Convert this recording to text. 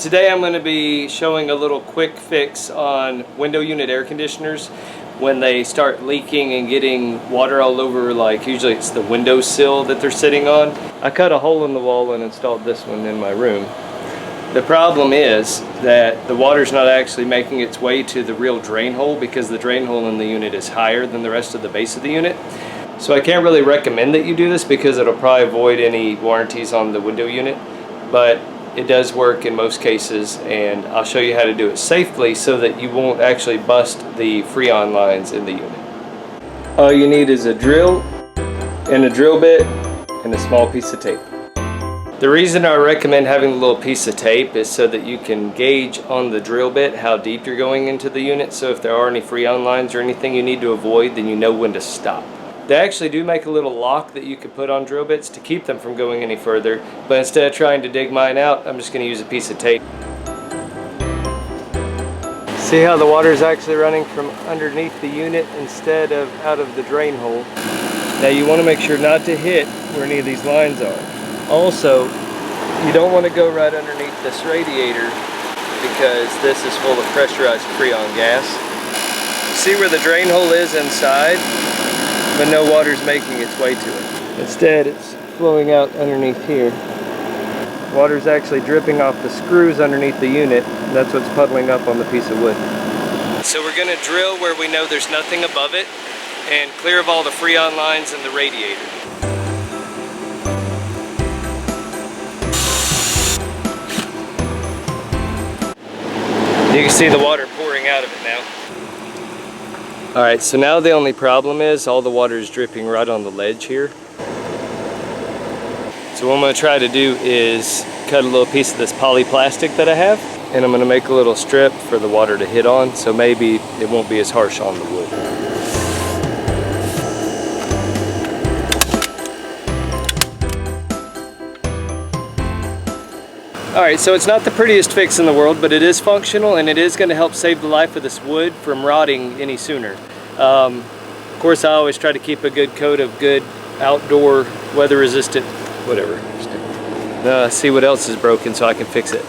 Today I'm going to be showing a little quick fix on window unit air conditioners when they start leaking and getting water all over, like usually it's the windowsill that they're sitting on. I cut a hole in the wall and installed this one in my room. The problem is that the water's not actually making its way to the real drain hole because the drain hole in the unit is higher than the rest of the base of the unit. So I can't really recommend that you do this because it'll probably void any warranties on the window unit, but it does work in most cases, and I'll show you how to do it safely so that you won't actually bust the Freon lines in the unit. All you need is a drill and a drill bit and a small piece of tape. The reason I recommend having a little piece of tape is so that you can gauge on the drill bit how deep you're going into the unit, so if there are any Freon lines or anything you need to avoid, then you know when to stop. They actually do make a little lock that you can put on drill bits to keep them from going any further, but instead of trying to dig mine out, I'm just going to use a piece of tape. See how the water is actually running from underneath the unit instead of out of the drain hole. Now you want to make sure not to hit where any of these lines are. Also, you don't want to go right underneath this radiator because this is full of pressurized Freon gas. See where the drain hole is inside? But no water's making its way to it. Instead, it's flowing out underneath here. Water's actually dripping off the screws underneath the unit, and that's what's puddling up on the piece of wood. So we're going to drill where we know there's nothing above it and clear of all the Freon lines in the radiator. You can see the water pouring out of it now. Alright, so now the only problem is all the water is dripping right on the ledge here. So what I'm going to try to do is cut a little piece of this polyplastic that I have, and I'm going to make a little strip for the water to hit on, so maybe it won't be as harsh on the wood. Alright, so it's not the prettiest fix in the world, but it is functional and it is going to help save the life of this wood from rotting any sooner. Of course, I always try to keep a good coat of good outdoor weather resistant whatever. See what else is broken so I can fix it.